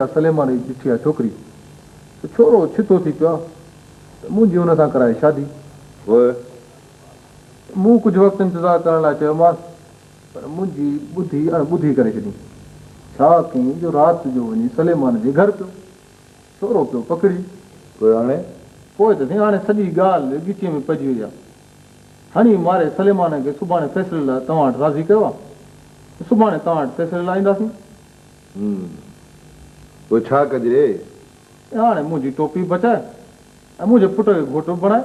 सलेमान जी चिठी आहे छोकिरी छोरो छितो थी पियो आहे मुंहिंजी हुन सां कराए शादी मूं कुझु वक़्तु इंतज़ारु करण लाइ चयोमांसि पर मुंहिंजी ॿुधी अणॿुधी करे छॾी छा कयईं जो राति जो वञी सलेमान जे घर पियो छोरो पियो पकड़ी हाणे पोइ त हाणे सॼी ॻाल्हि ॻिचीअ में पइजी वई आहे हणी मारे सलेमान खे सुभाणे फ़ैसिले लाइ तव्हां वटि राज़ी कयो आहे सुभाणे तव्हां वटि फ़ैसिले लाइ ईंदासीं पोइ छा कजे हाणे मुंहिंजी टोपी बचाए ऐं मुंहिंजे पुट खे घोटो बणाए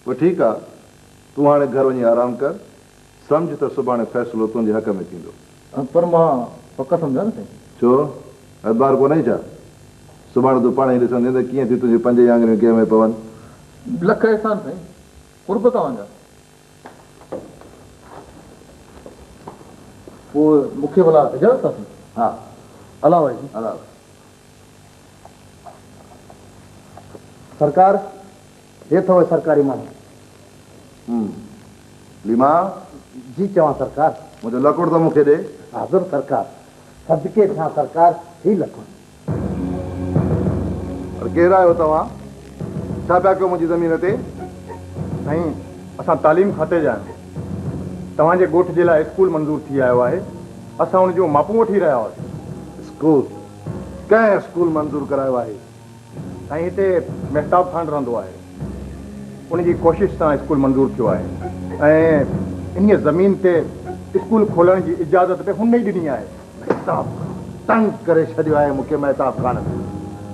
पोइ ठीकु आहे तूं हाणे घर वञी आराम कर सम्झ त सुभाणे फ़ैसिलो तुंहिंजे हक़ में थींदो पर मां पक सम्झां न साईं छो एतबार कोन्हे छा सुभाणे तूं पाण ई ॾिसंदे त कीअं थी तुंहिंजी पंज आङुरियूं कंहिं में पवनि लख एहसान साईं कुर्ब तव्हांजा पोइ मूंखे भला इजाज़त आहे हा अला भाई जी अला सरकार ये अथव सरकारी माण्हू लीमा जी चवां सरकार मुंहिंजो लकुड़ त मूंखे ॾे हाज़ुर सरकार सदके थियां सरकार ही लखो केरु आहियो तव्हां छा पिया कयो मुंहिंजी ज़मीन ते साईं असां तालीम खाते जा आहियूं तव्हांजे ॻोठ जे लाइ स्कूल मंज़ूर थी आयो आहे असां हुनजो मापू वठी रहिया हुआसीं स्कूल कंहिं स्कूल मंज़ूर करायो आहे साईं हिते महताब खान रहंदो आहे उनजी कोशिशि सां स्कूल मंज़ूर थियो आहे ऐं इन ज़मीन ते स्कूल खोलण जी इजाज़त बि हुन ई ॾिनी आहे महताब तंग करे छॾियो आहे मूंखे महताब खान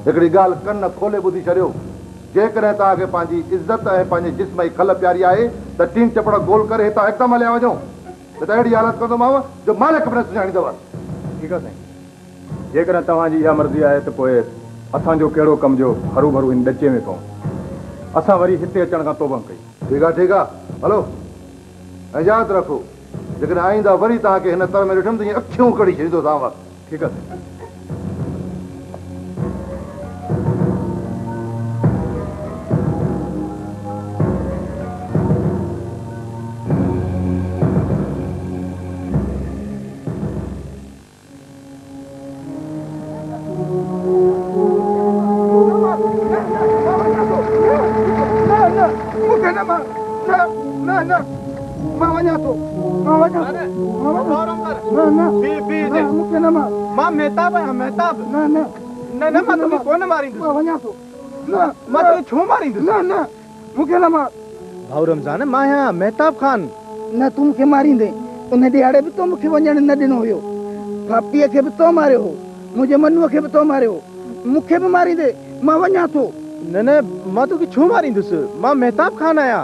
हिकिड़ी ॻाल्हि कन खोले ॿुधी छॾियो जेकॾहिं तव्हांखे पंहिंजी इज़त ऐं पंहिंजे जिस्म जी खल प्यारी आहे त टीन चपड़ गोल करे हितां हिकदमि हलिया वञो न त अहिड़ी हालत कंदोमांव जो मालिक बि न सुञाणींदव ठीकु आहे साईं जेकॾहिं तव्हांजी इहा मर्ज़ी आहे त पोइ असांजो कहिड़ो कम जो हरू भरू हिन ॾचे में पऊं असां वरी हिते अचण खां तौबा कई ठीकु आहे हलो ऐं यादि रखो जेकॾहिं आईंदा वरी तव्हांखे हिन तर में ॾिठुमि त ईअं अखियूं कढी छॾींदोसांव ठीकु आहे भाउ रमज़ान मां आहियां महताब खान न तूं मूंखे मारींदे उन ॾियारे बि तो मूंखे वञण न ॾिनो हुयो पापीअ खे बि तो मारियो हो मुंहिंजे मनुअ खे बि तो मारियो मूंखे बि मारींदे मां वञा थो न न मां तोखे छो मारींदुसि मां महताब खान आहियां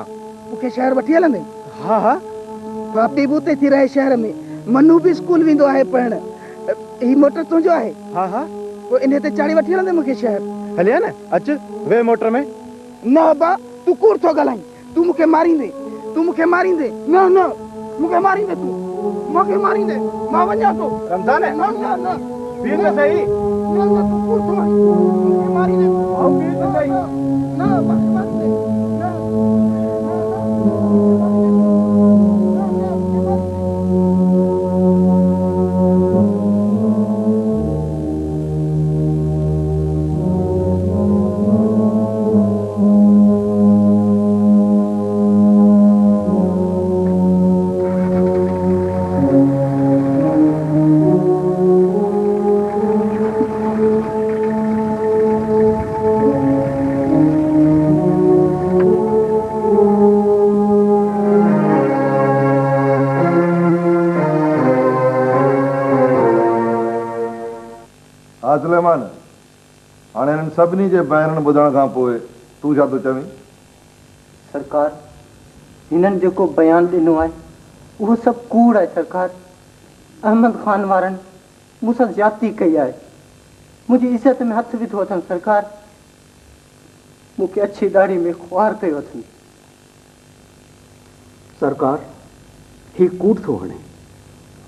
मूंखे शहर वठी हलंदे हा हा पापी बि उते थी रहे शहर में मनु बि स्कूल वेंदो आहे पढ़ण ही मोटर तुंहिंजो आहे हा हा पोइ इन ते चाढ़ी वठी हलंदे मूंखे शहर हलिया न अच वे मोटर में न बा तूं कूड़ थो ॻाल्हाईं तूं मूंखे मारींदे न न मूंखे मारींदे तूं मूंखे मारींदे मां वञा थो रमज़ान न न न बीर त सही न न तूं कूड़ थो मूंखे मारींदे भाउ बीर त सही न मूंखे मारींदे हाणे हिननि सभिनी जे बयाननि ॿुधण खां पोइ तूं छा थो चवीं सरकार हिननि जेको बयान ॾिनो आहे उहो सभु कूड़ आहे सरकार अहमद खान वारनि मूंसां ज्यादती कई आहे मुंहिंजी इज़त में हथु विधो अथनि सरकार मूंखे अछी दाढ़ी में ख़्वार कयो अथनि सरकार ही कूड़ थो हणे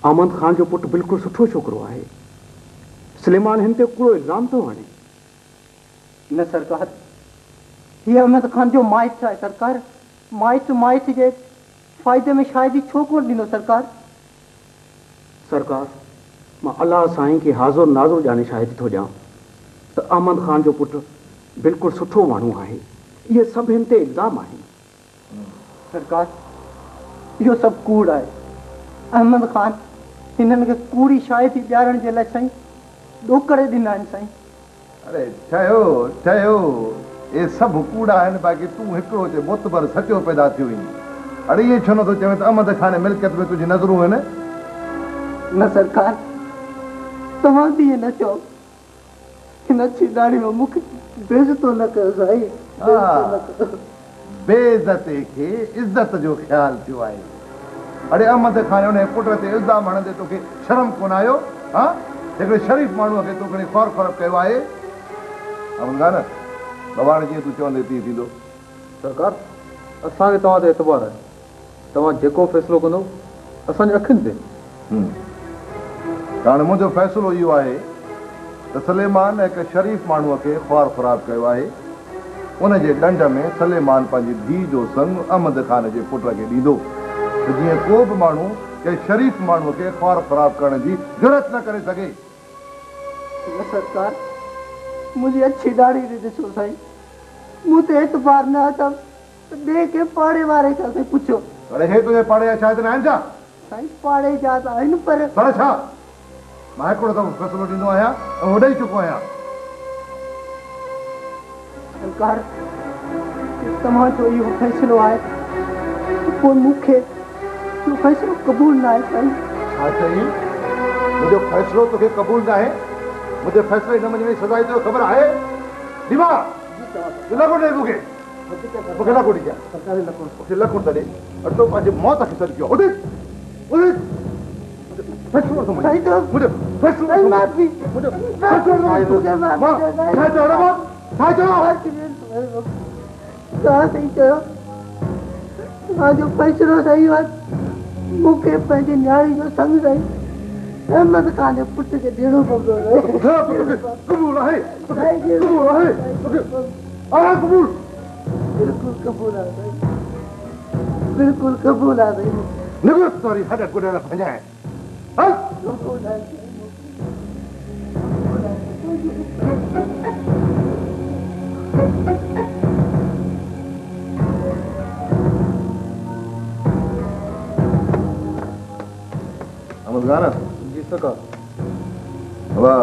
अहमद खान जो पुटु बिल्कुलु सुठो छोकिरो आहे सलेमान हिन ते कूड़ो इल्ज़ाम थो हणे न सरकार ही अहमद खान जो माइट आहे सरकार माइट जे फ़ाइदे में शायदि छो कोन ॾिनो सरकार सरकार मां अलाह साईं खे हाज़ुर नाज़ुर ॼाणे शायदि थो ॾियां त अहमद ख़ान जो पुटु बिल्कुलु सुठो माण्हू आहे। इहे सभु हिन ते इल्ज़ाम आहिनि। सरकार, इहो सभु कूड़ आहे। अहमद ख़ान हिननि खे कूड़ी शायदि ॾियारण जे लाइ साईं ॾोकड़े ॾिना आहिनि साईं। अरे चयो ये सभु कूड़ा आहिनि, बाक़ी तूं हिकिड़ो जे मोतबर सचो पैदा थियो आहीं। अरे इहे छो नथो चवे त अहमद ख़ान मिल्कियत में तुंहिंजी नज़रूं आहिनि? न सरकार, तव्हां बि इहे न चओ। हिन अछी दाढ़ी में मूंखे बेइज़तो न कयो साईं। बेइज़ती खे इज़त जो ख़्यालु थियो आहे। अरे अहमद ख़ान उन पुट ते इल्ज़ाम हणंदे तोखे शर्म कोन आयो? हा, हिकिड़े शरीफ़ माण्हूअ खे तोखे ख़ौर ख़ौरब कयो आहे। अहमद ख़ान, भॻवान जीअं तूं चवंदे तीअं थींदो। सरकार, असांखे तव्हां ते एतबार आहे। तव्हां जेको फ़ैसिलो कंदो असांजे अखियुनि ते। हाणे मुंहिंजो फ़ैसिलो इहो आहे त सलेमान हिकु शरीफ़ माण्हूअ खे ख़ौर ख़राब कयो आहे। उनजे ॾंड में सलेमान पंहिंजी धीउ जो संग अहमद ख़ान जे पुट खे ॾींदो त जीअं को बि माण्हू कंहिं शरीफ़ माण्हूअ खे ख़ौर ख़राब करण जी ज़रूरत न करे सघे। सरकार, मुंहिंजी अछी दाढ़ी ॾे ॾिसो साईं। मूं ते एतबार न अथव त ॿिए के पाड़े वारे खां पुछो। अरे हे तुंहिंजे पाड़े जा शायदि न आहिनि छा? साईं, पाड़े जा त आहिनि, पर छा मां हिकिड़ो दफ़ो फ़ैसिलो ॾींदो आहियां ऐं उहो ॾेई चुको आहियां। सरकार, तव्हांजो इहो फ़ैसिलो आहे पोइ मूंखे इहो फ़ैसिलो क़बूल न आहे साईं। छा चई? मुंहिंजो फ़ैसिलो तोखे क़बूल न आहे? मुंहिंजे फ़ैसिले न मञण जी सज़ा तोखे ख़बर आहे? दीवा लॻो ॾे मूंखे लॻो ॾिजां। मूंखे लखो त ॾे। और तो पंहिंजे मौत खे सॾु कयो। तव्हांजो फ़ैसिलो सही आहे। मूंखे पंहिंजी न्याणी जो संग साईं अहमद ख़ान जे पुट खे ॾियणो पवंदो। क़बूल आहे? बिल्कुलु क़बूल आहे साईं, बिल्कुलु क़बूल आहे साईं। निवृत्त वारी हॾ गुॾे न भॼाए। क़बूल आहे। अहमद ख़ान, जी सरकार। वाह,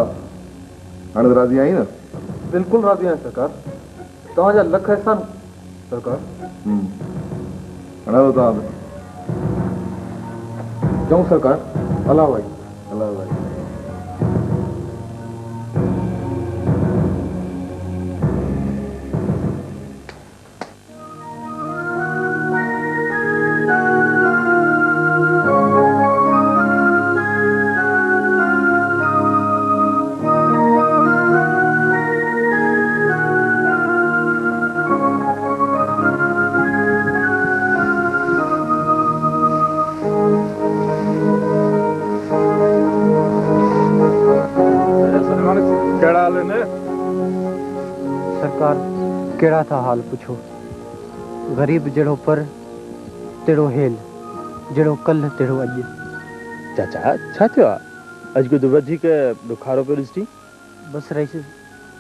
हाणे राज़ी आहीं न? बिल्कुलु राज़ी आहियां सरकार। तव्हांजा लख एहसान सरकार। हणो तव्हां बि चऊं सरकार। अला भाई, अलाह भाई। सरकार, कहिड़ा था हाल पुछो। ग़रीब जहिड़ो पर तहिड़ो हेल, जहिड़ो कल्ह तहिड़ो अॼु। चाचा छा थियो आहे? अॼु कुझु वधीक ॾुखारो पियो ॾिसी। बसि रईस,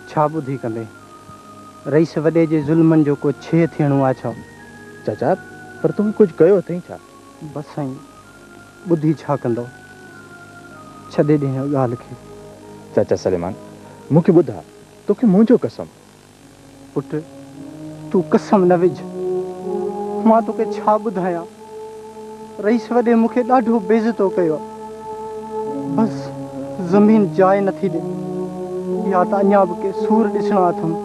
छा ॿुधी कंदे? रईस वॾे जे ज़ुल्मनि जो को छे थियणो आहे छा? चाचा, पर तूं कुझु कयो अथई छा? बसि साईं, ॿुधी छा कंदो? छॾे ॾे हिन ॻाल्हि खे। चाचा सलेमान, मूंखे ॿुधा, तोखे मुंहिंजो कसम। पुट, तूं कसम न विझ। मां तोखे छा ॿुधायां? रईस वॾे मूंखे ॾाढो बेइज़तो कयो। बसि ज़मीन जाइ नथी ॾे। या त अञा बि के सूर ॾिसणा अथमि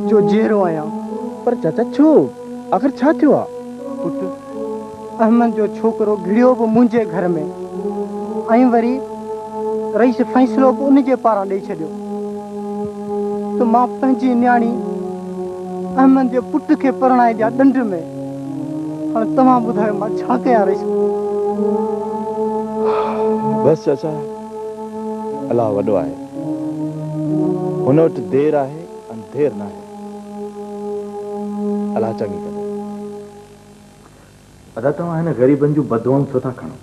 जो जहिड़ो आहियां। पर चाचा छो? आख़िर छा थियो आहे? पुट, अहमद जो छोकिरो घिड़ियो बि मुंहिंजे घर में, ऐं वरी रईस फ़ैसिलो बि उनजे पारां ॾेई छॾियो त मां पंहिंजी न्याणी अहमद जे पुट खे परणाए ॾियां ॾंड में। हाणे तव्हां ॿुधायो मां छा कयां? रईस, बसि चाचा, अलाह वॾो आहे। हुन वटि देरि आहे ऐं देरि न आहे। अलाह चङी कंदो। अदा तव्हां हिन ग़रीबनि जूं बदुआऊं छो था खणो?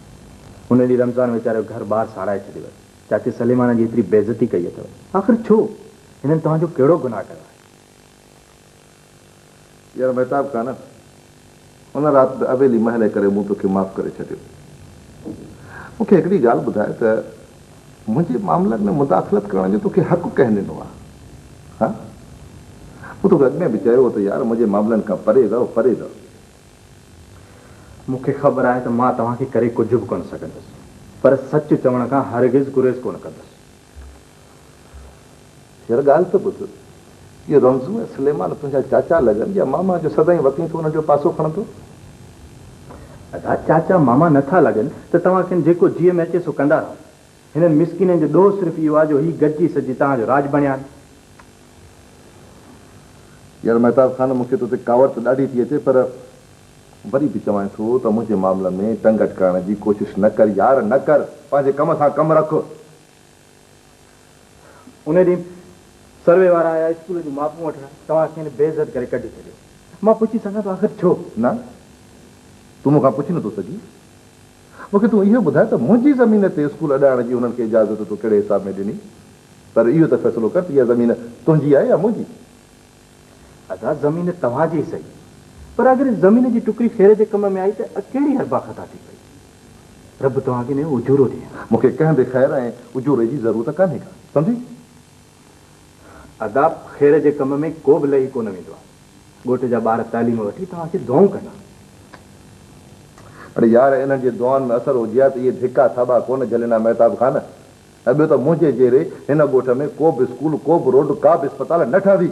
हुन ॾींहुं रमज़ान वीचारो घर ॿार साड़ाए छॾियो। चाचे सलेमान जी एतिरी बेइज्जती कई अथव। आख़िर छो हिननि तव्हांजो कहिड़ो गुनाह कयो आहे? यार महताब खान उन राति अवेली महले करे मूं तोखे माफ़ करे छॾियो। मूंखे हिकिड़ी ॻाल्हि ॿुधाए त मुंहिंजे मामलनि में मुदाख़लत करण जो तोखे हक़ कंहिं ॾिनो आहे? हा, मूं तोखे अॻु में बि चयो त यार मुंहिंजे मामलनि खां परे रहो, परे रहो। मूंखे ख़बर आहे त मां तव्हांखे करे कुझु बि कोन सघंदुसि, पर सच चवण खां हरगिज़ गुरेज़ कोन कंदुसि। यार ॻाल्हि त ॿुध, इहे रमज़ू ऐं सलेमान तुंहिंजा चाचा लॻनि या मामा जो सदाईं वकील तूं हुननि जो पासो खणंदो? अदा चाचा मामा नथा लॻनि त तव्हांखे जेको जीअ में अचे सो कंदा रहो। हिननि मिसकिननि जो ॾोह सिर्फ़ु इहो आहे जो हीउ गॾिजी सॼी तव्हांजो राज बणिया आहिनि। यार महताब खान मूंखे तोते कावड़ त ॾाढी थी अचे, पर वरी बि चवां थो त मुंहिंजे मामले में टंग अटकाइण जी कोशिशि न कर यार, न कर। पंहिंजे कम सां कमु रख। उन ॾींहुं सर्वे वारा आया स्कूल जूं मापूं वठण, तव्हांखे हिन बेइज़त करे कढी छॾियो। मां पुछी सघां थो आख़िर छो? न, तूं मूंखां पुछी नथो सघीं। मूंखे तूं इहो ॿुधाए त मुंहिंजी ज़मीन ते स्कूल अॾाइण जी हुननि खे इजाज़त तूं कहिड़े हिसाब में ॾिनी? पर इहो त फ़ैसिलो कर त इहा ज़मीन तुंहिंजी आहे या मुंहिंजी? अदा ज़मीन तव्हांजी सही, पर अगरि ज़मीन जी टुकड़ी ख़ैर जे कम में आई त कहिड़ी हरबा खता थी पई। रब तव्हांखे न उजूरो ॾिए। मूंखे कंहिं बि ख़ैर ऐं उजूरे जी ज़रूरत कान्हे का, सम्झी? अदा ख़ैर जे कम में को बि लही कोन वेंदो आहे। ॻोठ जा ॿार तालीम वठी तव्हांखे दुआऊं कंदा। अड़े यार इन्हनि जे दुआनि में असरु हुजे हा त इहे धिका थाबा कोन झलंदा महताब खान। ऐं ॿियो त मुंहिंजे जहिड़े हिन ॻोठ में को बि स्कूल, को बि रोड, का बि अस्पताल न ठहंदी।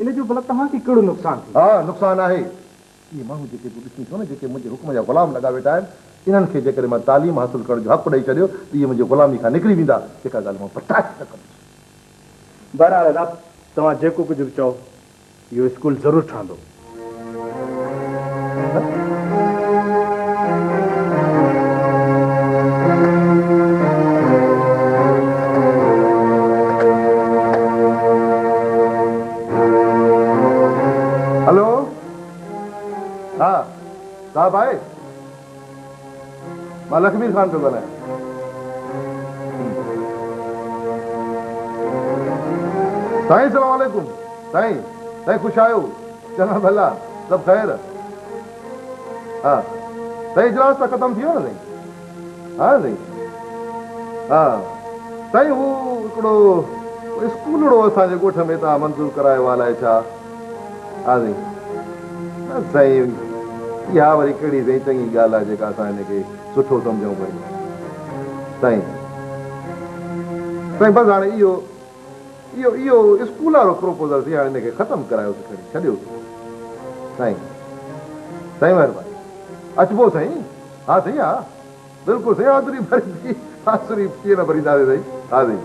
इन जो भला तव्हांखे कहिड़ो नुक़सानु थी? हा, नुक़सानु आहे। इहे माण्हू जेके तूं ॾिसी थो न, जेके मुंहिंजे हुकुम जा ग़ुलाम लॻा वेठा आहिनि, इन्हनि खे जेकॾहिं मां तालीम हासिल करण जो हक़ु ॾेई छॾियो त इहे मुंहिंजे ग़ुलामी खां निकिरी वेंदा। जेका ॻाल्हि मां बर्दाश्त न कंदुसि। बहरहाल अदा तव्हां जेको कुझु बि चओ, इहो स्कूल ज़रूरु ठहंदो। हेलो, हा साहब आहे? मां लखमीर ख़ान पियो ॻाल्हायां। साईं सलाम वालेकुम। साईं साईं ख़ुशि आहियो? चङा भला, सभु ख़ैर? हा साईं, इजलास त ख़तमु थी वियो न साईं? हा साईं, हा साईं हू हिकिड़ो स्कूल असांजे ॻोठ में तव्हां मंज़ूर करायो अलाए छा? हा साईं। न साईं, इहा वरी कहिड़ी साईं चङी ॻाल्हि आहे जेका असां हिनखे सुठो सम्झूं पिया। साईं साईं बसि हाणे इहो इहो इहो स्कूल वारो प्रोपोज़ल थी हाणे हिनखे ख़तमु करायोसि, खणी छॾियोसि। साईं साईं महिरबानी, अचिबो साईं। हा साईं, हा बिल्कुलु साईं, हाज़िरी भरी हाज़िरी कीअं न भरींदासीं साईं। हा साईं,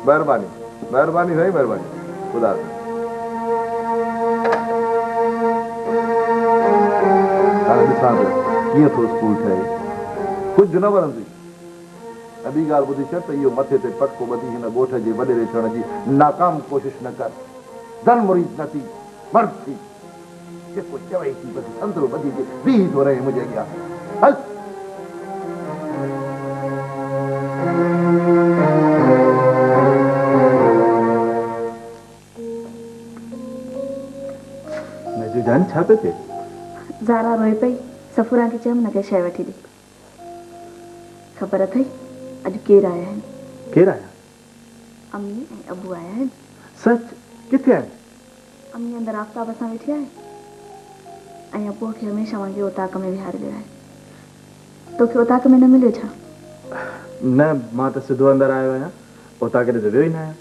महिरबानी महिरबानी साईं, महिरबानी। ख़ुदा हाफ़िज़। हाणे ॾिसां थो कीअं थो स्कूल ठहे, कुझु न वणंदी। ऐं ॿी ॻाल्हि ॿुधी छॾ त इहो मथे ते पटको ॿधी हिन ॻोठ जे वॾेरे थियण जी नाकाम कोशिशि न कर। धन मुरीद न थी, मर्द थी, जेको चवई थी बसि अंदरो ॿधी के बीह थो रहे मुंहिंजे अॻियां। हल जान छा पियो थिए? ज़ारा रोए पई। सफ़ूरा खे चयमि हुनखे शइ वठी ॾे। ख़बर अथई अॼु केरु आया आहिनि? केरु आया? अम्मी ऐं अबू आया आहिनि। सच? किथे आहिनि? अम्मी अंदरि आफ़ताब सां वेठी आहे ऐं अबूअ खे हमेशह वांगुरु उताक में विहारे वियो आहे। तोखे उताक में न मिलियो छा? न, मां त सिधो अंदरि आयो आहियां, उताक ते वियो ई न आहियां।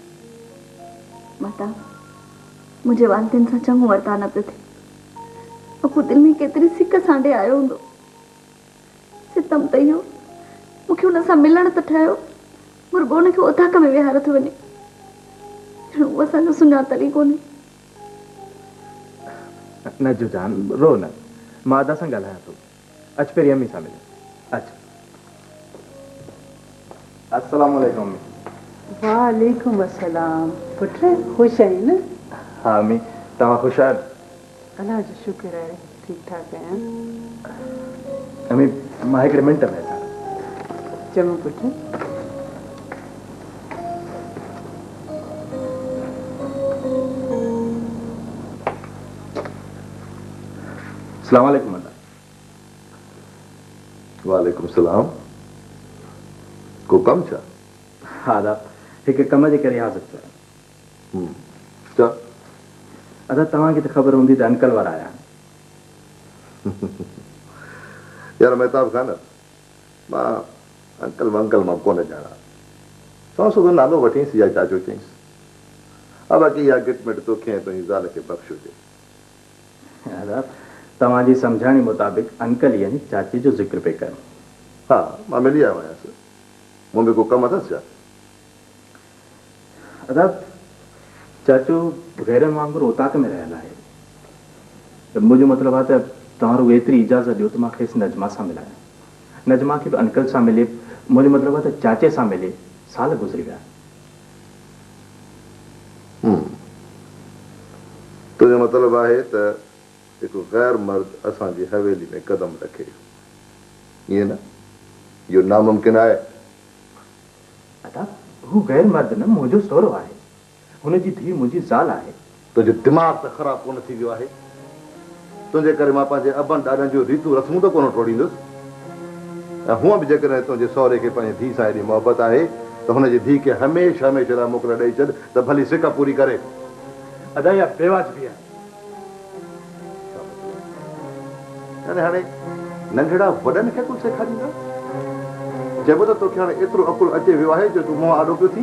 माता, मुंहिंजे वालदेन सां चङो वर्ताव न पियो थिए। अबू दिलि में केतिरी सिक सांडे आयो हूंदो। सितम त इहो मूंखे हुन सां मिलण त ठहियो, मुर्गो हुनखे उताक में विहारे थो वञे। उहो असांजो सुञातल ई कोन्हे। न जुजान, रो न, मां अदा सां ॻाल्हायां थो। अच पहिरीं अम्मी सां मिल। अच। अस्सलाम वालेकुम अम्मी। वालेकुम अस्सलाम। पुट ख़ुशि आहीं न? हाँ अम्मी, तव्हां ख़ुशि आहियो? अल्लाह जो शुक्र आहे, ठीकु ठाक आहियां। अम्मी मां हिकिड़े मिंट में अचां। चङो पुट। अस्सलाम वालेकुम अदा। वालेकुम सलाम। को कम छा? अदा एक कम जे करे हाज़िर थिया। चा अदा तव्हांखे त ख़बर हूंदी त अंकल वारा आया यार मेहताब खान मां अंकल मां कोन ॼाणा। तव्हां सुठो नालो वठींसि या चाचो चईंसि। हा बाक़ी इहा गिटमिट तोखे ऐं तुंहिंजी ज़ाल खे बख़्श हुजे। अदा तव्हांजी सम्झाणी मुताबिक़ अंकल यानी चाची जो ज़िक्र पे कनि। हा मां मिली आयो आहियां। मूं में को कमु अथसि छा? अदा चाचो गैरनि वांगुरु ओताक में रहियल आहे। त मुंहिंजो मतिलबु आहे त तव्हां रुॻो एतिरी इजाज़त ॾियो त मां खेसि नजमा सां मिलायां। नजमा खे बि अंकल सां मिले, मुंहिंजो मतिलबु आहे त चाचे सां मिले। साल गुज़री विया। तुंहिंजो मतिलबु आहे त हिकु गैर मर्द असांजी हवेली में कदम रखे, ईअं न? इहो नामुमकिन आहे। अदा हू गैर मर्द न मुंहिंजो सहुरो आहे। हुनजी धीउ मुंहिंजी ज़ाल आहे। तुंहिंजो दिमाग़ त ख़राबु कोन थी वियो आहे? तुंहिंजे करे मां पंहिंजे अबनि ॾाॾनि जो रीतू रस्मूं त कोन टोड़ींदुसि। ऐं हूअं बि जेकॾहिं तुंहिंजे सहुरे खे पंहिंजी धीउ सां हेॾी मोहबत आहे त हुनजी धीउ खे हमेशह लाइ मोकल ॾेई छॾ त भली सिक पूरी करे। अदा इहा बेवाजिबी आहे। हाणे नंढड़ा वॾनि खे कुझु सेखारींदा? चइबो त तोखे हाणे एतिरो अकुलु अचे वियो आहे जो तूं मुंहुं आॾो पियो थी।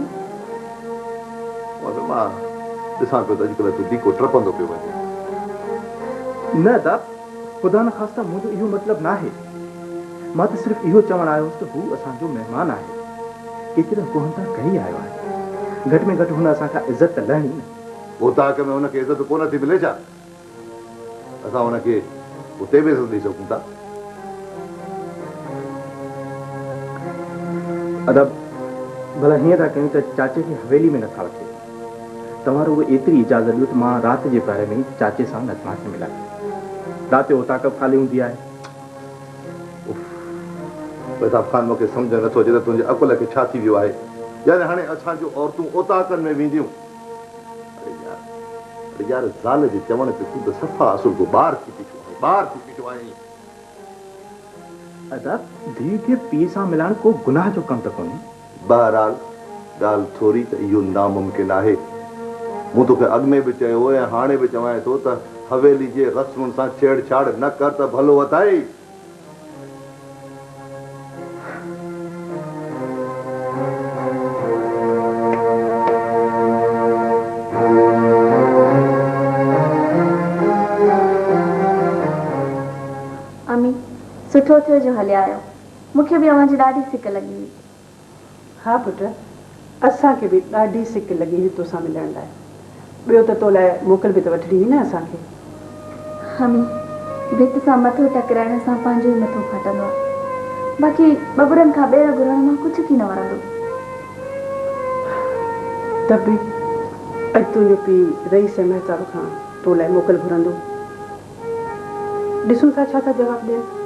मां ॾिसां पियो त अॼुकल्ह तूं दीको टपंदो पियो वञे। न अदा ख़ुदा न ख़ास्ता मुंहिंजो इहो मतिलबु न आहे। मां त सिर्फ़ु इहो चवणु आयो हुउसि त हू असांजो महिमान आहे। केतिरनि कोहनि तां करी आयो आहे। घटि में घटि हुन असांखां इज़त त लहणी न। ओताक में हुनखे इज़त कोन थी मिले छा? असां हुनखे उते बि इज़त ॾेई सघूं था। अदा भला हीअं था कयूं त चाचे खे हवेली में नथा वठे। तव्हां रुॻो एतिरी इजाज़त ॾियो त मां राति जे पहर में चाचे सां नजमा खे मिलायां। राति जो ओताक ख़ाली हूंदी आहे। मेहताब खान मूंखे सम्झ नथो अचे त तुंहिंजे अकुल खे छा थी वियो आहे। यानी हाणे असांजूं औरतूं ओताकनि में वेंदियूं। यार ज़ाल जे चवण ते तूं त सफ़ा असुल को ॿार थी पियो आहीं। अदा धीउ खे पीउ सां मिलाइण को गुनाह जो कमु त कोन्हे। बहरहाल ॻाल्हि थोरी त इहो नामुमकिन आहे। मूं तोखे अॻु में बि चयो ऐं हाणे बि चवां थो त हवेली जे रस्मुनि सां छेड़छाड़ न कर त भलो वधाई। सुठो थियो जो हलिया आयो। मूंखे बि अवां जी ॾाढी सिक लॻी हुई। हा पुट असांखे बि ॾाढी सिक लॻी हुई तोसां मिलण लाइ। ॿियो त तो लाइ मोकल बि त वठणी हुई न असांखे। हमी भित सां मथो टकराइण सां पंहिंजो ई मथो फाटंदो आहे। बाक़ी बबरनि खां ॿेर घुरण मां कुझु की न वणंदो। त बि अॼु तुंहिंजो पीउ रईस महताब खां तो लाइ मोकल घुरंदो। ॾिसूं था छा था जवाबु ॾियनि।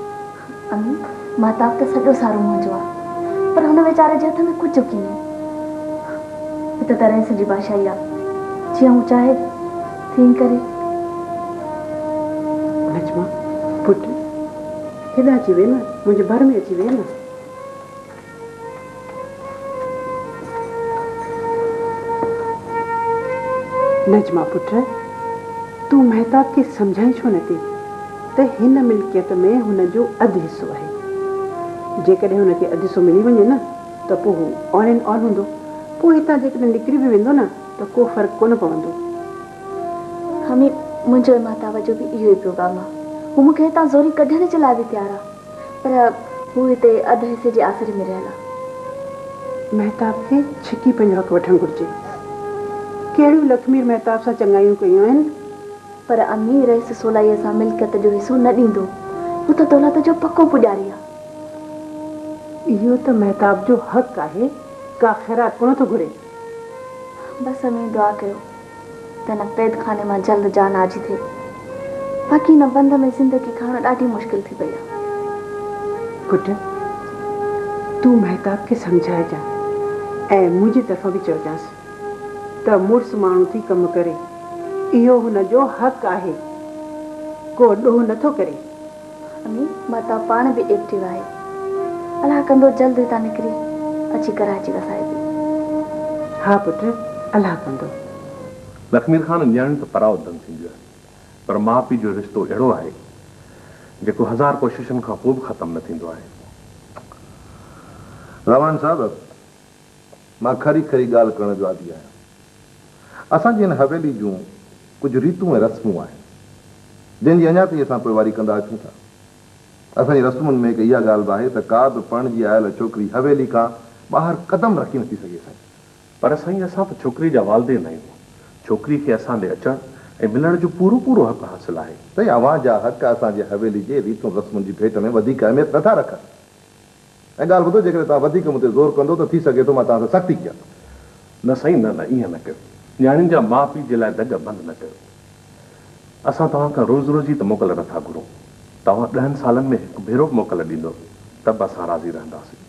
अम्मी महताब त सॼो सारो मुंहिंजो आहे, पर हुन वीचारे जे हथ में कुझु कीने। हिते त रईस जी भाषा ई आहे। जीअं हू चाहे तीअं करे। नजमा पुट हेॾा अची वे न, मुंहिंजे भर में अची वे न। नजमा पुट तूं महताब खे सम्झाई छो न थी त हिन मिल्कियत में हुनजो अधु हिसो आहे। जेकॾहिं हुनखे अधु हिसो मिली वञे न त पोइ हू ऑन एंड ऑन हूंदो। पोइ हितां जेकॾहिं निकिरी बि वेंदो न त को फ़र्क़ु कोन पवंदो। हमी मुंहिंजो महताब जो बि इहो ई प्रोग्राम आहे। हू मूंखे हितां ज़ोरी कढण जे लाइ बि तयारु आहे, पर हू हिते अधु हिसे जे आसिरे में रहियल आहे। महताब खे छिकी पंहिंजो हक़ वठणु घुरिजे। कहिड़ियूं लक्ष्मी महताब सां चङायूं कयूं आहिनि, पर अम्मी रईस सोलाईअ सां मिल्कियत जो हिसो न ॾींदो। हू त दौलत जो पको पुॼारी आहे। इहो त महताब जो हक़ आहे, का ख़ैरात कोन थो घुरे। बसि अम्मी दुआ कयो त न क़ैद खाने मां जल्द जान आजी थिए। बाक़ी न बंद में ज़िंदगी खणणु ॾाढी मुश्किल थी पई आहे। पुट तूं महताब खे सम्झाइजां ऐं मुंहिंजी तरफ़ां बि चइजांसि त मुड़ुसु माण्हू थी कमु करे इहो हुनजो हक़ आहे। को ॾोह नथो करे। अम्मी माता पाण भी एक्टिव है अलाह कंदो जल्द हितां निकिरी अची कराची वसाएगी। हाँ पुत्र अलाह कंदो। लखमीर खान न्याणी तो पराव दम थींदियूं आहिनि पर माउ पीउ जो रिश्तो अहिड़ो आहे जेको 1000 कोशिशुनि खां पोइ बि ख़तमु न थींदो आहे। रवान साहब मां खरी खरी ॻाल्हि करण जो आदी आहियां। असांजी हिन हवेली जूं कुझु रीतूं ऐं रस्मूं आहिनि जंहिंजी अञा ताईं असां पोइवारी कंदा अचूं था। असांजी रस्मुनि में हिकु इहा ॻाल्हि बि आहे त का बि पणिजी आयल छोकिरी हवेली खां ॿाहिरि कदम रखी नथी सघे साईं। पर साईं असां त छोकिरी जा वालदेन आहियूं। छोकिरी खे असां ॾे अचणु ऐं मिलण जो पूरो पूरो हक़ हासिलु आहे। साईं अव्हां जा हक़ असांजे हवेली जे रीतुनि रस्मुनि जी भेट में वधीक अहमियत नथा रखनि। ऐं ॻाल्हि ॿुधो जेकॾहिं तव्हां वधीक मूं ते ज़ोर कंदो त थी सघे थो मां तव्हां सां सख़्ती कयां। न साईं न न ईअं न कयो। न्याणियुनि जा माउ पीउ जे लाइ दग बंदि न कयो। असां तव्हां खां रोज़ रोज़ ई त मोकल नथा घुरूं। तव्हां 10 सालनि में हिकु भेरो बि मोकल ॾींदो त बि असां राज़ी रहंदासीं।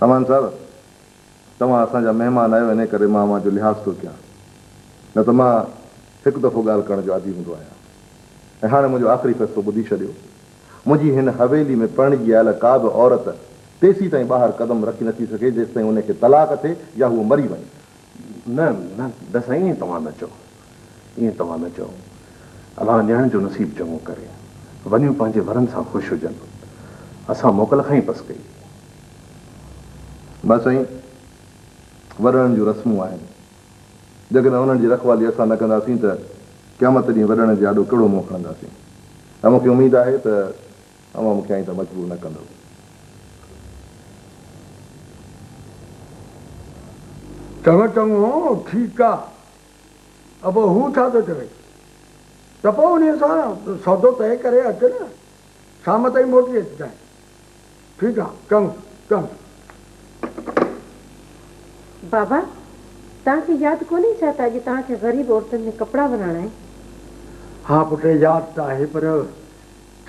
अमान साहब तव्हां असांजा महिमान आहियो इन करे मां जो लिहाज़ थो कयां न त मां हिकु दफ़ो ॻाल्हि करण जो आदी हूंदो आहियां। ऐं हाणे मुंहिंजो आख़िरी फ़ैसिलो ॿुधी छॾियो। मुंहिंजी हिन हवेली में पणिजी आयल का बि औरत तेसीं ताईं ॿाहिरि कदम रखी नथी सघे जेसि ताईं उनखे तलाक थिए या उहो मरी वञे। न न न साईं ईअं तव्हां न चओ। ईअं तव्हां न चओ। अलाह न्याणी जो नसीबु चङो करे वञूं पंहिंजे वरनि सां ख़ुशि हुजनि। असां मोकल खां ई बसि कई। बसि साईं वरनि जूं रस्मूं आहिनि जेकॾहिं उन्हनि जी रखवाली असां न कंदासीं त क़यामत ॾींहुं वॾण जे ॾाढो कहिड़ो मुंहुं खणंदासीं। ऐं मूंखे उमेदु आहे त अव्हां मूंखे ऐं त मजबूर न कंदव। चङो चङो ठीकु आहे। अब हू छा थो चवे त पोइ उन सां सौदो तय करे अच न शाम ताईं मोटी अचिजांइ। ठीकु आहे चङो चङो। बाबा तव्हांखे यादि कोन्हे छा त अॼु तव्हांखे ग़रीब औरतुनि में कपिड़ा बनाइणा आहिनि? हा पुट यादि त आहे पर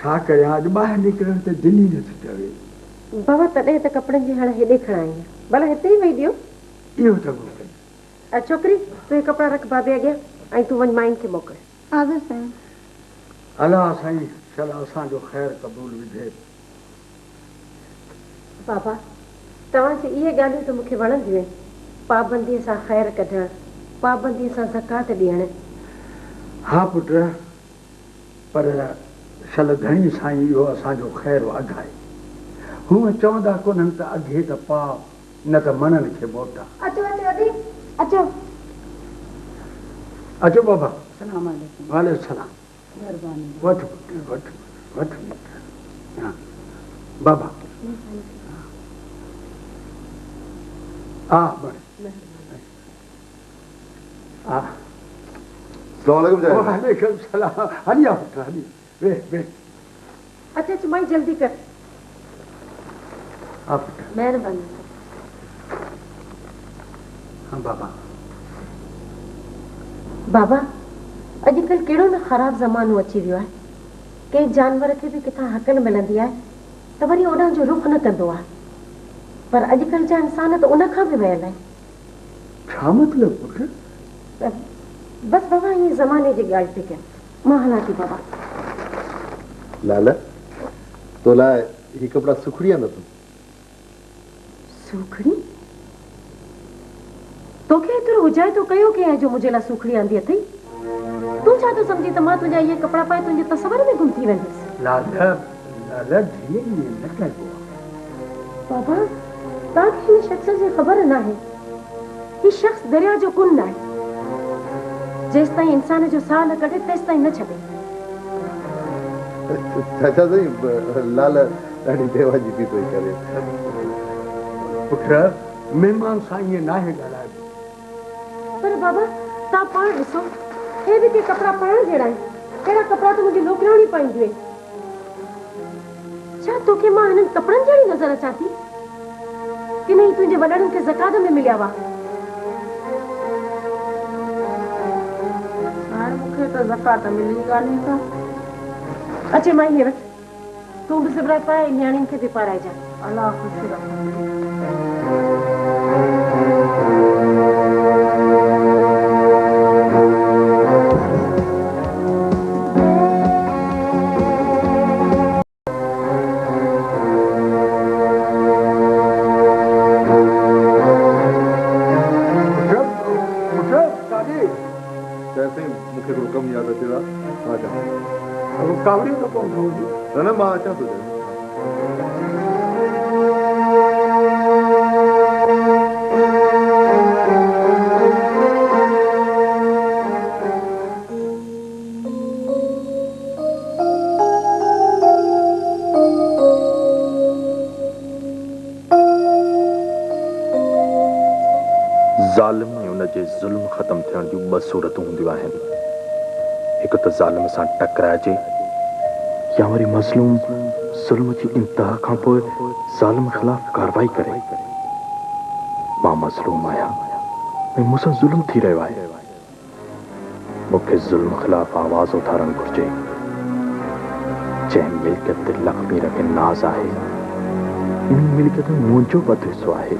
छा कयां अॼु ॿाहिरि निकिरण त दिलि ई नथी चवे। बाबा तॾहिं त कपिड़नि जी हाणे हेॾे खणाई आहे भला हिते ई वेही ॾियो। इहो चङो कई। छोकिरी तूं हे कपिड़ा रख बाबे अॻियां ऐं तूं वञ माइन खे मोकिल। हाज़िर साईं। अलाह साईं शल असांजो ख़ैरु क़बूल विझे। बाबा तव्हांजी इहे ॻाल्हियूं त मूंखे वणंदियूं आहिनि। पाबंदीअ सां ख़ैरु कढणु पाबंदीअ सां ज़कात ॾियणु। हा पुट पर शल घणी साईं इहो असांजो ख़ैरु अघु आहे। हूअं चवंदा कोन्हनि त अघे त पा न त मननि खे मोटा। अचो अचो अदी अचो। अचो बाबा। सलाम अलैकुम। वालेकुम सलाम। महिरबानी। वठ पुट वठ वठ। हा बाबा हा बड़े हा। वालेकुम सलाम। हली आ पुट हली वे वे। अच्छा अच्छा माई जल्दी कर। हा पुट महिरबानी। हाँ बाबा। बाबा अॼुकल्ह कहिड़ो न ख़राबु ज़मानो अची वियो आहे। कंहिं जानवर खे बि किथां हक़ न मिलंदी आहे त वरी ओॾां जो रुख न कंदो आहे। पर अॼुकल्ह जा इंसान त उन खां बि वियल आहिनि। छा मतिलबु पुट? बसि बाबा ईअं ज़माने जी ॻाल्हि थी कयां। मां हलां थी बाबा। लाल तो लाइ ही कपिड़ा सुखड़ी आंदा तूं। सूखड़ी? तोखे एतिरो हुजाए तो कयो के आहे जो मुंहिंजे लाइ सूखड़ी आंदी अथई? तूं छा थो सम्झी त मां तुंहिंजा इहे कपिड़ा पाए तुंहिंजे तसवर में गुम थी वेंदसि? लाल लाल धीअ न कबो बाबा तव्हांखे हिन शख़्स जी ख़बर न आहे। हीउ शख़्स दरिया जो कुन आहे। जेसि ताईं इंसान जो साह न कढे तेसि ताईं न छॾे। अच्छा साईं लाल ॾाढी देवा जी थी पई करे। पुट महिमान सां ईअं नाहे ॻाल्हाइबो। पर बाबा तव्हां पाण ॾिसो हे बि के कपिड़ा पाइण जहिड़ा आहिनि। अहिड़ा कपिड़ा त मुंहिंजी नौकिराणी पाईंदियूं आहिनि। छा तोखे मां हिननि कपिड़नि जहिड़ी नज़र अचां थी कि नहीं तुंहिंजे वॾड़नि खे ज़कात में मिलिया हुआ? हाणे मूंखे त ज़कात मिली कान्हे का। अचे मां इहे वटि तूं बि सिबराए पाए न्याणियुनि खे बि पाराइजां। अलाह ख़ुशि रखंदी। मूंखे हिकिड़ो कमु यादि अचे हा अब कावड़ी तो कौन होगी न न मां अचां थो ज़ालिम ऐं उनजे ज़ुल्म ख़त्म थियण जूं ॿ सूरतूं हूंदियूं आहिनि। हिकु त ज़ालिम सां टकराइजे या वरी मज़लूम ज़ुल्म जी इंतहा खां पोइ ज़ालिम ख़िलाफ़ कार्रवाई करे। मां मज़लूम आहियां ऐं मूंसां ज़ुल्म थी रहियो आहे। मूंखे ज़ुल्म ख़िलाफ़ आवाज़ उथारणु घुरिजे। जंहिं मिल्कियत ते लखमीर खे नाज़ आहे इन मिल्कियत में मुंहिंजो बि अधु हिसो आहे।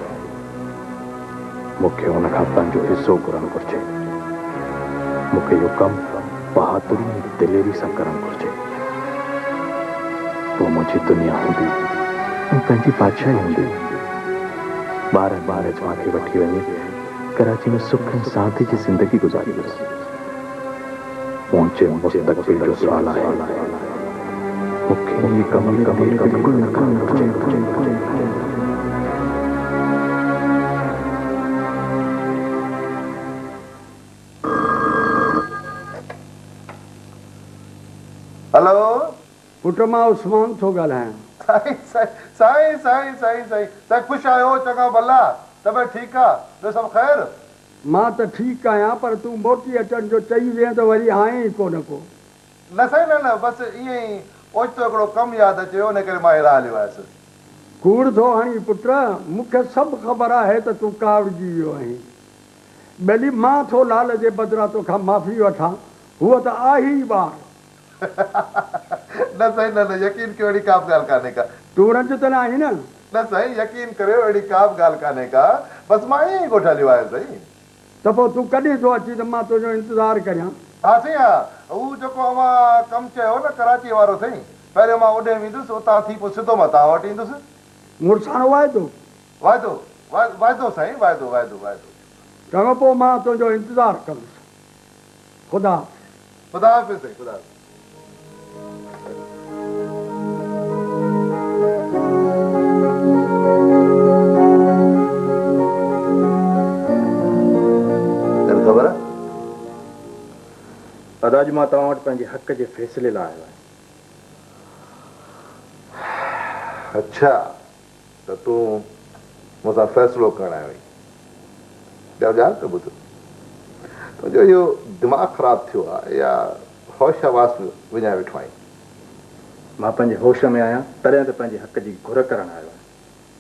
मूंखे हुन खां पंहिंजो हिसो घुरणु घुरिजे। मूंखे इहो कमु बहादुरी ऐं दिलेरी सां करणु घुरिजे। पोइ मुंहिंजी दुनिया हूंदी ऐं पंहिंजी बादशाही हूंदी। ॿार जमां खे वठी वञी कराची में सुख ऐं शांती जी ज़िंदगी गुज़ारींदुसि। मुंहिंजे मुस्तक़बिल जो सुवाल आहे। मूंखे इहे कम बिल्कुलु न करणु घुरिजे। हेलो पुट मां उस्मान थो ॻाल्हायां। साईं साईं साईं साईं साईं साईं ख़ुशि आहियो चङा भला तबियत ठीकु आहे ॿियो सभु ख़ैरु मां त ठीकु आहियां पर तूं मोटी अचण जो चई वें त वरी आहीं कोन को न साईं न बसि ईअं ई ओचितो हिकिड़ो कमु यादि अचे इन करे मां हेॾा हलियो आयुसि। कूड़ थो हणी पुट मूंखे सभु ख़बर आहे त तूं कावड़जी वियो आहीं। भली मां थो लाल जे बदिरां तोखां माफ़ी वठां हूअ त आहे ई ॿार। न साईं न यकीन कयो अहिड़ी का बि ॻाल्हि कान्हे का। तूं रंज त न आहीं न न साईं यकीन करियो अहिड़ी का बि ॻाल्हि कान्हे का बसि मां ईअं ई ॻोठ हलियो आहियां साईं। त पोइ तूं कॾहिं थो अची त मां तुंहिंजो इंतज़ारु करियां। हा साईं हा हू जेको अवां कमु चयो न कराची वारो साईं पहिरियों मां होॾे वेंदुसि उतां थी पोइ सिधो मां तव्हां वटि ईंदुसि। मुड़ुसाणो वाइदो वाइदो वाइदो साईं वाइदो वाइदो वाइदो चङो पोइ मां तुंहिंजो इंतज़ारु कंदुसि। ख़ुदा ख़ुदा हाफ़िज़ साईं ख़ुदा हाफ़िज़। ख़बर आहे अदा अॼु मां तव्हां वटि पंहिंजे हक़ जे फ़ैसिले लाइ आयो आहियां। अच्छा त तूं मूंसां फ़ैसिलो करणु आयो आहीं। ॼाण त ॿुध तुंहिंजो इहो दिमाग़ु ख़राबु थियो आहे या होश आवास विञाए वेठो आहीं। मां पंहिंजे होश में आहियां तॾहिं त पंहिंजे हक़ जी घुर करणु आयो आहियां।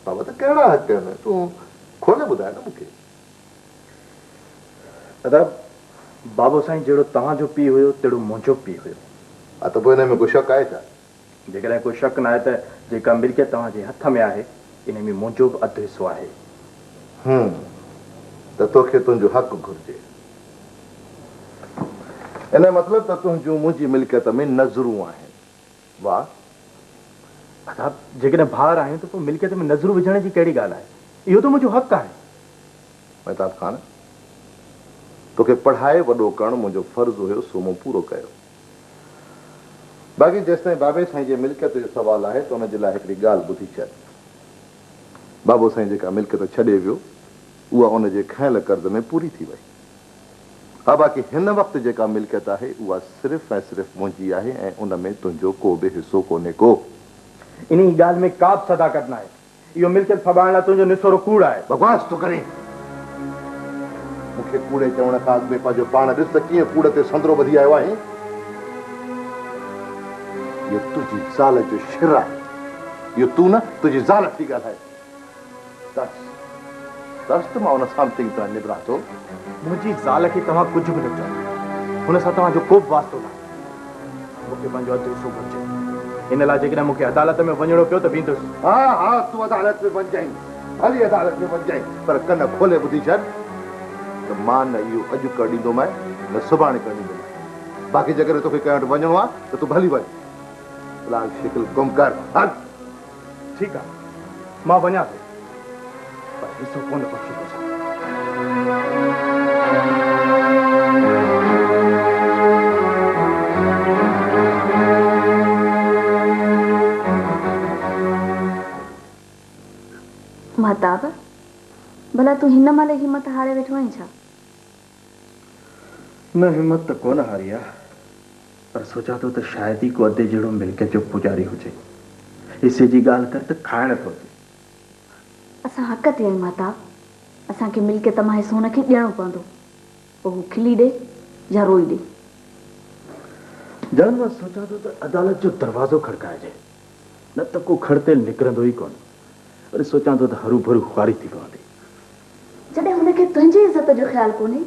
बाबा त कहिड़ा हक़ आहिनि तूं खोले ॿुधाए न मूंखे। दादा बाबो साईं जहिड़ो तव्हांजो पीउ हुयो तहिड़ो मुंहिंजो पीउ हुयो। हा त पोइ हिन में कोई शक आहे छा? जेकॾहिं कोई शक न आहे त जेका मिल्कियत तव्हांजे हथ में आहे इन में मुंहिंजो बि अधु हिसो आहे। त तोखे तुंहिंजो हक़ घुरिजे। इन जो मतिलबु त तुंहिंजूं मुंहिंजी मिल्कियत में नज़रूं आहिनि। वाह दादा जेकॾहिं भाउर आहियूं त पोइ मिल्कियत में नज़रूं विझण जी कहिड़ी ॻाल्हि आहे? इहो त मुंहिंजो हक़ आहे। महताब ख़ान तोखे पढ़ाए वॾो करणु मुंहिंजो फ़र्ज़ु हुयो सो मूं पूरो कयो। बाक़ी जेसिताईं बाबे साईं जे मिल्कियत जो सुवालु आहे त हुनजे लाइ हिकिड़ी ॻाल्हि ॿुधी छॾ। बाबो साईं जेका मिल्कियत छॾे वियो उहा उनजे खयल कर्ज़ में पूरी थी वई। हा बाक़ी हिन वक़्तु जेका मिल्कियत आहे उहा सिर्फ़ु ऐं सिर्फ़ु मुंहिंजी आहे ऐं उन में तुंहिंजो को बि हिसो कोन्हे को। इन ॻाल्हि में का बि सदाकत न आहे। इहो मिल्कियत फबाइण लाइ तुंहिंजो निसोरो कूड़ आहे। बकवास थो करे। मूंखे कूड़े चवण खां अॻु में पंहिंजो पाण ॾिस त कीअं कूड़ ते संदरो ॿधी आयो आहे। इहो तुंहिंजी ज़ाल जो शिर आहे। इहो तूं न तुंहिंजी ज़ाल थी ॻाल्हाए। दस त मां हुन सां चङी तरह निबिरा थो। मुंहिंजी ज़ाल खे तव्हां कुझु बि न चओ। हुन सां तव्हांजो को बि वास्तो न आहे। मूंखे पंहिंजो अधु हिसो घुरिजे। हिन लाइ जेकॾहिं मूंखे अदालत में वञणो पियो त वेंदुसि। हा तूं अदालत में वञ जांइ भली अदालत में वञ जांइ पर कन खोले ॿुधी छॾ त मां न इहो अॼु कर ॾींदोमांइ न सुभाणे कर ॾींदोमांइ। बाक़ी जेकॾहिं तोखे कंहिं वटि वञिणो आहे त तूं भली वञ। फ़िलहाल शिकिल गुम कर। हल ठीकु आहे मां वञा थो पर हिसो कोन बख़्शी थो। भला तूं हिन महिल हिमत हारे वेठो आहीं छा? न हिम्मत त कोन हारी आहे, पर सोचा थो त शायदि ई को अधे जहिड़ो मिल्कियत जो पुजारी हुजे। हिसे जी ॻाल्हि कर त खाइण थो अचे। असां हक़ ते आहियूं माता, असांखे मिल्कियत मां हिसो हुनखे ॾियणो पवंदो, पोइ हू खिली ॾे या रोई ॾे। जान मां सोचा थो त अदालत जो दरवाज़ो खड़काइजे, न त को खड़ते निकिरंदो ई कोन। वरी सोचां थो त हरू भरू खुआरी थी पवंदी। जॾहिं हुनखे तुंहिंजी इज़त जो ख़्यालु कोन्हे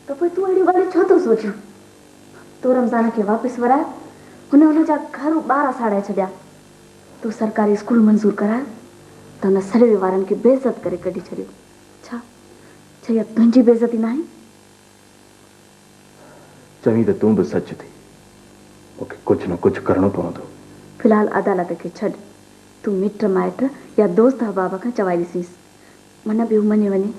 त पोइ तूं अहिड़ी ॻाल्हियूं छो थो सोचियो? तो रमज़ान खे वापसि वराए, हुनजा घर ॿार साड़ाए छॾिया। तूं सरकारी स्कूल मंज़ूर करायो त हुन सर्वे वारनि खे बेइज़त करे कढी छॾियो। छा इहा तुंहिंजी बेइज़ती न आहे? चवीं त तूं बि सच थी, मूंखे कुझु न कुझु करणो पवंदो। फ़िलहाल अदालत खे छॾ, तूं मिट माइट या दोस्त अहबाब खां चवाई ॾिसीस, मन बि हू मञे वञे।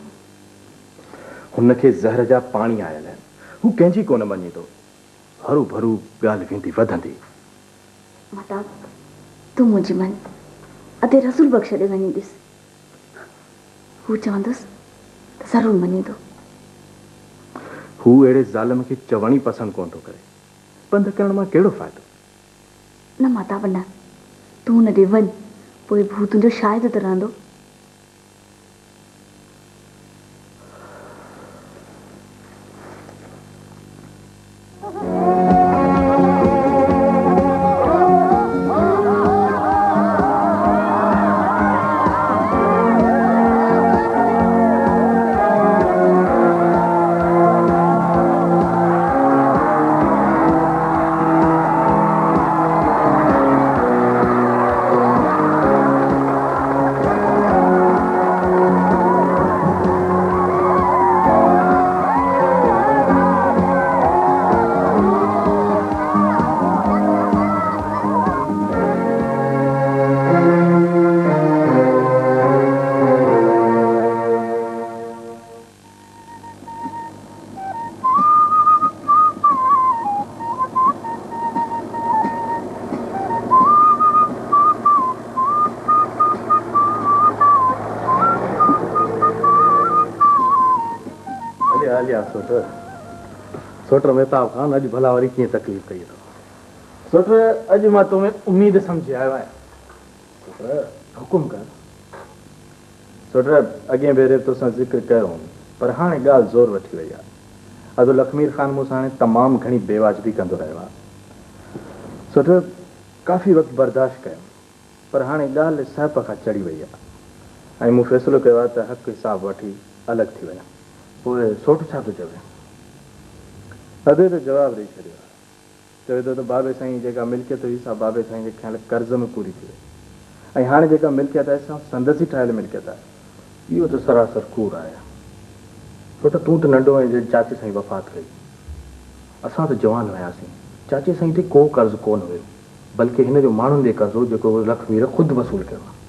हुनखे ज़हर जा पाणी आयल आहिनि, हू कंहिंजी कोन मञे थो। हरू भरू ॻाल्हि वेंदी वधंदी। माता तूं मुंहिंजी मन, अधे रसूल बख़्श ॾे वञी ॾिस, हू चवंदुसि त ज़रूरु मञींदो। हू अहिड़े ज़ालिम खे चवण ई पसंदि कोन थो करे, पंध करण मां कहिड़ो फ़ाइदो? न माता बना, तूं हुन ॾे वञ, पोइ हू तुंहिंजो शायदि त रहंदो। सोटर मेहताब खान अॼु भला वरी कीअं तकलीफ़ कई अथव? सोटर अॼु मां तोमें उम्मीद सम्झी आयो आहियां। सोटर हुकुम कर। सोटर अॻे भेरे तोसां ज़िक्र कयो, पर हाणे ॻाल्हि ज़ोर वठी वई आहे। अदुल अखमीर ख़ान मूंसां हाणे तमामु घणी बेवाजिबी कंदो रहियो आहे। सोटर काफ़ी वक़्तु बर्दाश्त कयो, पर हाणे ॻाल्हि सहप खां चढ़ी वई आहे ऐं मूं फ़ैसिलो कयो आहे त हक़ हिसाब वठी अलॻि थी वञा। पोइ सोट छा थो चवे? अधे त जवाबु ॾेई छॾियो आहे, चवे थो त बाबे साईं जेका मिल्कियत हुई सा बाबे साईं जे खयल कर्ज़ में पूरी थी वई, ऐं हाणे जेका मिल्कियत आहे सा संदसि ई ठहियल मिल्कियत आहे। इहो त सरासर कूड़ आहे। छो त तूं त नंढो ऐं चाचे साईं वफ़ात कई, असां त जवान हुयासीं। चाचे साईं ते को कर्ज़ु कोन हुयो, बल्कि हिन जो माण्हुनि ॾे कर्ज़ु हो जेको लखमीर ख़ुदि वसूल कयो आहे।